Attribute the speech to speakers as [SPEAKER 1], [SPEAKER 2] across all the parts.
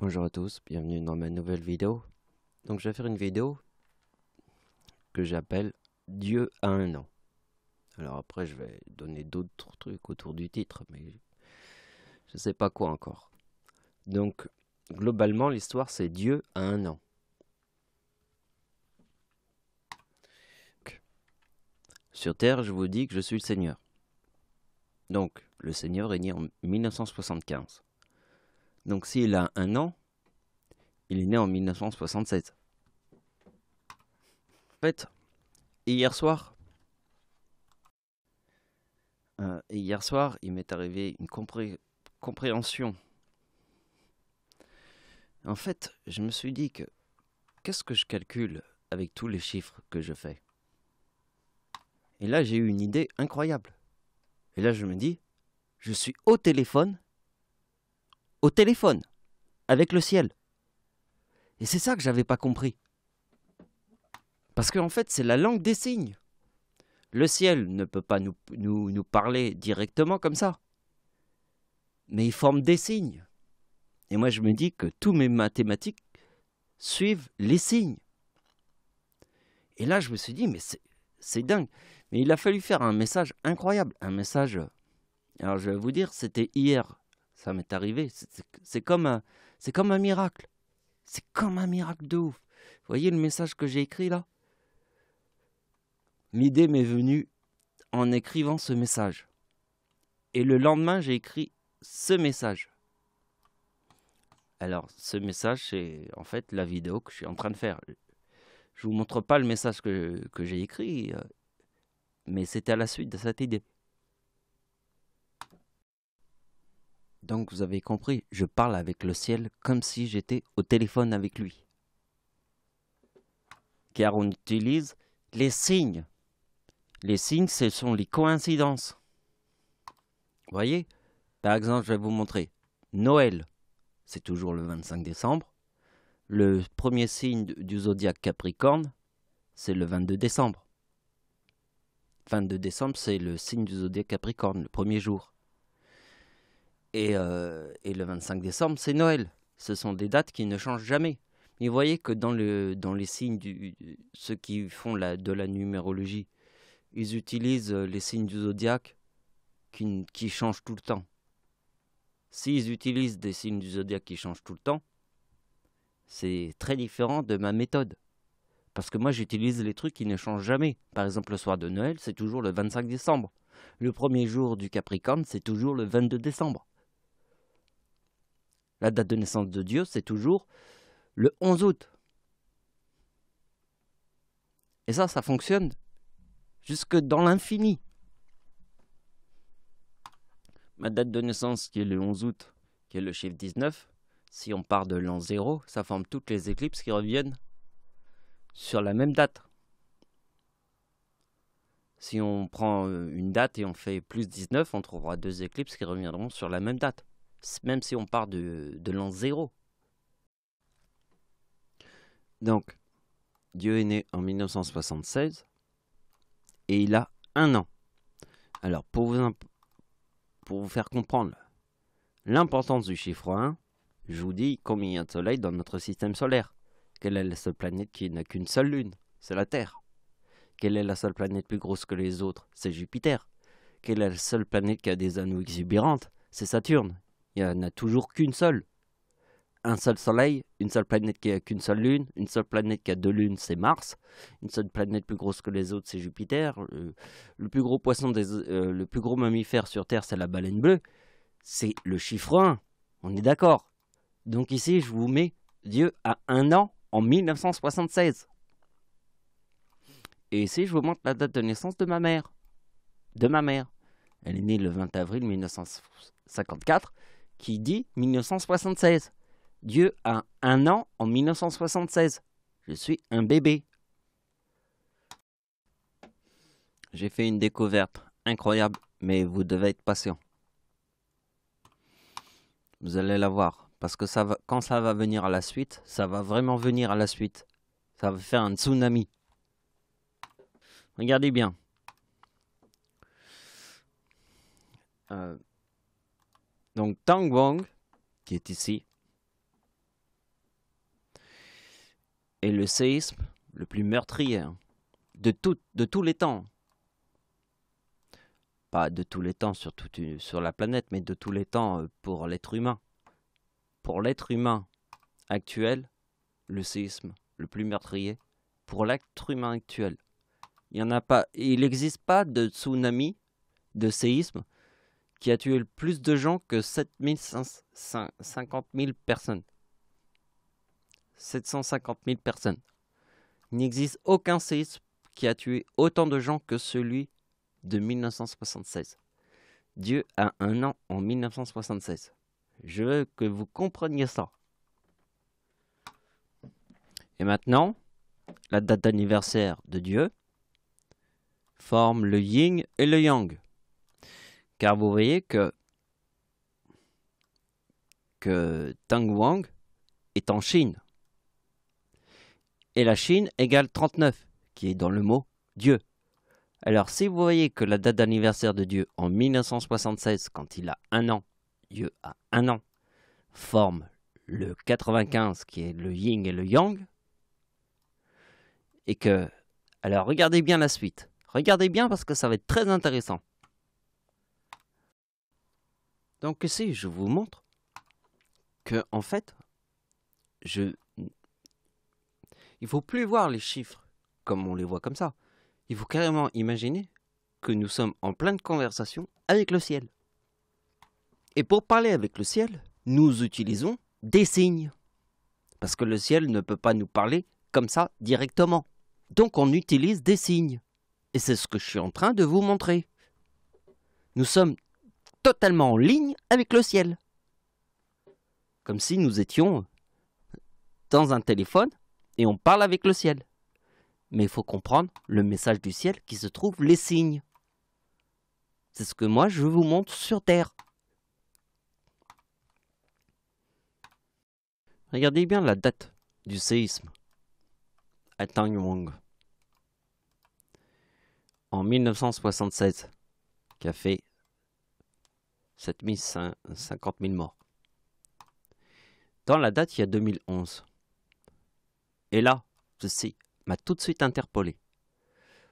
[SPEAKER 1] Bonjour à tous, bienvenue dans ma nouvelle vidéo. Donc je vais faire une vidéo que j'appelle Dieu a un an. Alors après je vais donner d'autres trucs autour du titre, mais je sais pas quoi encore. Donc globalement l'histoire c'est Dieu a un an. Sur Terre je vous dis que je suis le Seigneur. Donc le Seigneur est né en 1975. Donc s'il a un an, il est né en 1976. En fait, hier soir, il m'est arrivé une compréhension. En fait, je me suis dit que qu'est-ce que je calcule avec tous les chiffres que je fais? Et là, j'ai eu une idée incroyable. Et là, je me dis, je suis au téléphone, avec le ciel. Et c'est ça que j'avais pas compris. Parce qu'en fait, c'est la langue des signes. Le ciel ne peut pas nous parler directement comme ça. Mais il forme des signes. Et moi, je me dis que tous mes mathématiques suivent les signes. Et là, je me suis dit, mais c'est dingue. Mais il a fallu faire un message incroyable. Un message. Alors, je vais vous dire, c'était hier. Ça m'est arrivé. C'est comme un miracle. C'est comme un miracle de ouf. Vous voyez le message que j'ai écrit là? L'idée m'est venue en écrivant ce message. Et le lendemain, j'ai écrit ce message. Alors, ce message, c'est en fait la vidéo que je suis en train de faire. Je vous montre pas le message que j'ai écrit, mais c'était à la suite de cette idée. Donc, vous avez compris, je parle avec le ciel comme si j'étais au téléphone avec lui. Car on utilise les signes. Les signes, ce sont les coïncidences. Vous voyez? Par exemple, je vais vous montrer. Noël, c'est toujours le 25 décembre. Le premier signe du zodiaque Capricorne, c'est le 22 décembre. 22 décembre, c'est le signe du zodiaque Capricorne, le premier jour. Et le 25 décembre, c'est Noël. Ce sont des dates qui ne changent jamais. Mais vous voyez que dans les signes, ceux qui font de la numérologie, ils utilisent les signes du zodiaque qui changent tout le temps. S'ils utilisent des signes du zodiaque qui changent tout le temps, c'est très différent de ma méthode. Parce que moi, j'utilise les trucs qui ne changent jamais. Par exemple, le soir de Noël, c'est toujours le 25 décembre. Le premier jour du Capricorne, c'est toujours le 22 décembre. La date de naissance de Dieu, c'est toujours le 11 août. Et ça fonctionne jusque dans l'infini. Ma date de naissance, qui est le 11 août, qui est le chiffre 19, si on part de l'an 0, ça forme toutes les éclipses qui reviennent sur la même date. Si on prend une date et on fait plus 19, on trouvera deux éclipses qui reviendront sur la même date. Même si on part de l'an 0. Donc, Dieu est né en 1976 et il a un an. Alors, pour vous faire comprendre l'importance du chiffre 1, je vous dis combien il y a de soleil dans notre système solaire. Quelle est la seule planète qui n'a qu'une seule lune? C'est la Terre. Quelle est la seule planète plus grosse que les autres? C'est Jupiter. Quelle est la seule planète qui a des anneaux exubérantes? C'est Saturne. Il n'y en a toujours qu'une seule. Un seul soleil, une seule planète qui a qu'une seule lune, une seule planète qui a deux lunes, c'est Mars. Une seule planète plus grosse que les autres, c'est Jupiter. Le plus gros le plus gros mammifère sur Terre, c'est la baleine bleue. C'est le chiffre 1. On est d'accord. Donc ici, je vous mets Dieu a un an en 1976. Et ici, je vous montre la date de naissance de ma mère. Elle est née le 20 avril 1954, qui dit 1976. Dieu a un an en 1976. Je suis un bébé. J'ai fait une découverte incroyable, mais vous devez être patient. Vous allez la voir, parce que quand ça va venir à la suite, ça va vraiment venir à la suite. Ça va faire un tsunami. Regardez bien. Donc Tang Wong, qui est ici, est le séisme le plus meurtrier hein, de tous les temps. Pas de tous les temps sur la planète, mais de tous les temps pour l'être humain. Pour l'être humain actuel, le séisme le plus meurtrier. Pour l'être humain actuel. Il n'existe pas de tsunami, de séisme, qui a tué le plus de gens que 750 000 personnes. 750 000 personnes. Il n'existe aucun séisme qui a tué autant de gens que celui de 1976. Dieu a un an en 1976. Je veux que vous compreniez ça. Et maintenant, la date d'anniversaire de Dieu forme le yin et le yang. Car vous voyez que Tang Wang est en Chine. Et la Chine égale 39, qui est dans le mot Dieu. Alors si vous voyez que la date d'anniversaire de Dieu en 1976, quand il a un an, Dieu a un an, forme le 95 qui est le yin et le yang, et que... Alors regardez bien la suite. Regardez bien parce que ça va être très intéressant. Donc ici, je vous montre que en fait, il ne faut plus voir les chiffres comme on les voit comme ça. Il faut carrément imaginer que nous sommes en pleine conversation avec le ciel. Et pour parler avec le ciel, nous utilisons des signes. Parce que le ciel ne peut pas nous parler comme ça directement. Donc on utilise des signes. Et c'est ce que je suis en train de vous montrer. Nous sommes totalement en ligne avec le ciel. Comme si nous étions dans un téléphone et on parle avec le ciel. Mais il faut comprendre le message du ciel qui se trouve les signes. C'est ce que moi je vous montre sur Terre. Regardez bien la date du séisme à Tang Wang en 1976 qui a fait 50 000 morts. Dans la date, il y a 2011. Et là, ceci m'a tout de suite interpellé.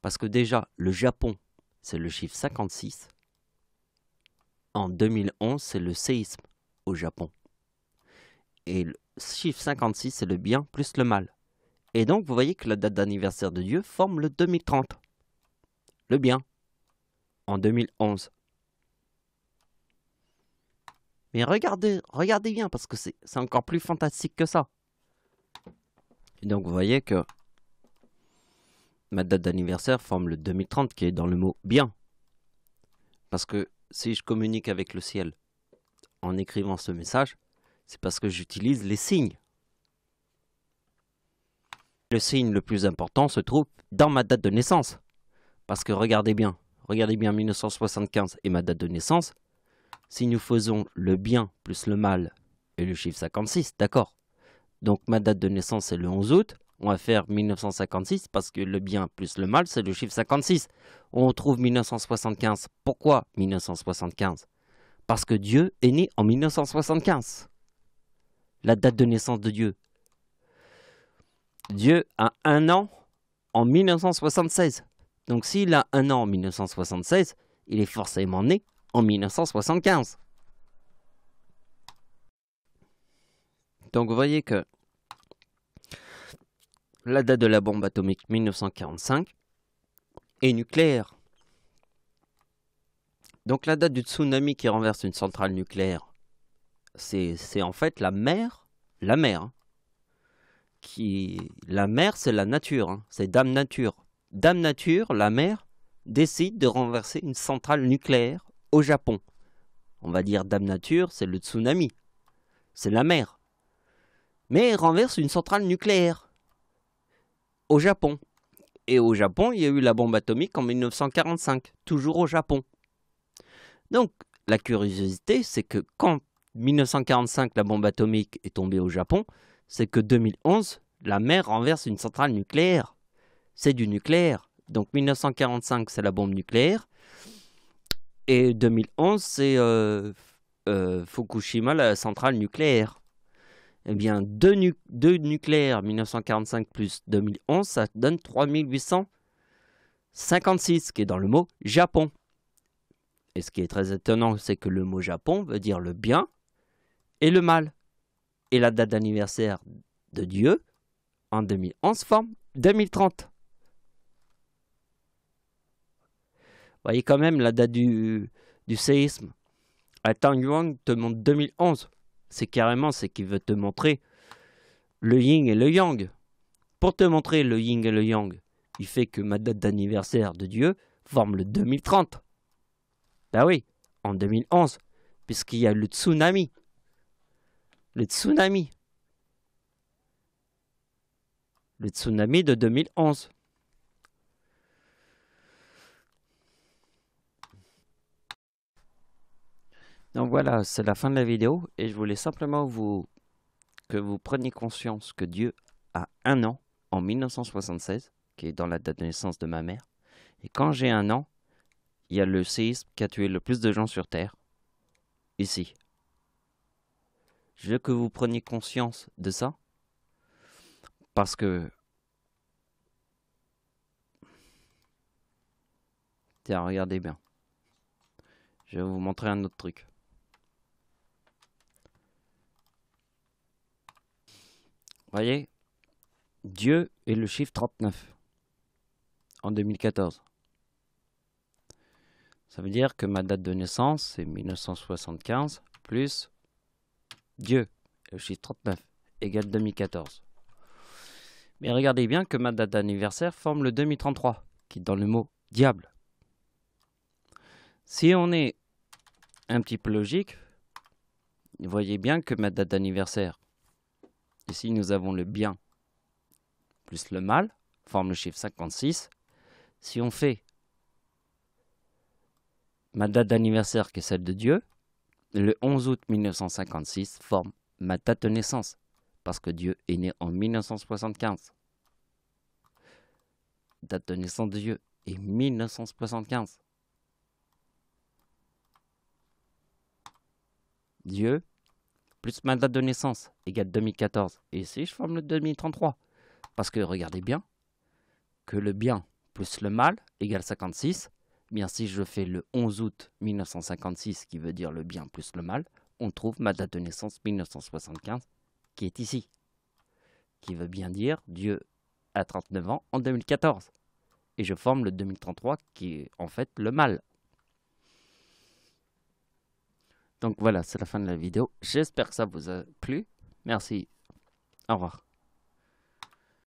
[SPEAKER 1] Parce que déjà, le Japon, c'est le chiffre 56. En 2011, c'est le séisme au Japon. Et le chiffre 56, c'est le bien plus le mal. Et donc, vous voyez que la date d'anniversaire de Dieu forme le 2030. Le bien. En 2011. Mais regardez bien, parce que c'est encore plus fantastique que ça. Et donc, vous voyez que ma date d'anniversaire forme le 2030, qui est dans le mot bien. Parce que si je communique avec le ciel en écrivant ce message, c'est parce que j'utilise les signes. Le signe le plus important se trouve dans ma date de naissance. Parce que regardez bien 1975 et ma date de naissance. Si nous faisons le bien plus le mal et le chiffre 56, d'accord. Donc ma date de naissance c'est le 11 août. On va faire 1956 parce que le bien plus le mal c'est le chiffre 56. On trouve 1975. Pourquoi 1975? Parce que Dieu est né en 1975. La date de naissance de Dieu. Dieu a un an en 1976. Donc s'il a un an en 1976, il est forcément né en 1975. Donc vous voyez que la date de la bombe atomique 1945 est nucléaire. Donc la date du tsunami qui renverse une centrale nucléaire, c'est en fait la mer. La mer, c'est la nature, hein. C'est Dame Nature. Dame Nature, la mer, décide de renverser une centrale nucléaire au Japon. On va dire Dame Nature, c'est le tsunami. C'est la mer. Mais elle renverse une centrale nucléaire au Japon. Et au Japon, il y a eu la bombe atomique en 1945, toujours au Japon. Donc, la curiosité, c'est que quand 1945, la bombe atomique est tombée au Japon, c'est que 2011, la mer renverse une centrale nucléaire. C'est du nucléaire. Donc 1945, c'est la bombe nucléaire. Et 2011, c'est Fukushima, la centrale nucléaire. Eh bien, deux nucléaires 1945 plus 2011, ça donne 3856, qui est dans le mot Japon. Et ce qui est très étonnant, c'est que le mot Japon veut dire le bien et le mal. Et la date d'anniversaire de Dieu, en 2011, forme 2030. Vous voyez quand même la date du séisme. Tang Yuan te montre 2011. C'est qu'il veut te montrer le yin et le yang. Pour te montrer le yin et le yang, il fait que ma date d'anniversaire de Dieu forme le 2030. Ben oui, en 2011, puisqu'il y a le tsunami. Le tsunami. Le tsunami de 2011. Donc voilà, c'est la fin de la vidéo et je voulais simplement que vous preniez conscience que Dieu a un an en 1976, qui est dans la date de naissance de ma mère. Et quand j'ai un an, il y a le séisme qui a tué le plus de gens sur Terre, ici. Je veux que vous preniez conscience de ça, parce que... Tiens, regardez bien. Je vais vous montrer un autre truc. Voyez, Dieu est le chiffre 39 en 2014. Ça veut dire que ma date de naissance, c'est 1975 plus Dieu, le chiffre 39, égale 2014. Mais regardez bien que ma date d'anniversaire forme le 2033, qui est dans le mot diable. Si on est un petit peu logique, vous voyez bien que ma date d'anniversaire, ici nous avons le bien plus le mal, forme le chiffre 56. Si on fait ma date d'anniversaire qui est celle de Dieu, le 11 août 1956 forme ma date de naissance, parce que Dieu est né en 1975. Date de naissance de Dieu est 1975. Dieu plus ma date de naissance égale 2014. Et ici, je forme le 2033. Parce que regardez bien que le bien plus le mal égale 56. Bien, si je fais le 11 août 1956, qui veut dire le bien plus le mal, on trouve ma date de naissance 1975, qui est ici. Qui veut bien dire Dieu a 39 ans en 2014. Et je forme le 2033, qui est en fait le mal. Donc voilà, c'est la fin de la vidéo. J'espère que ça vous a plu. Merci. Au revoir.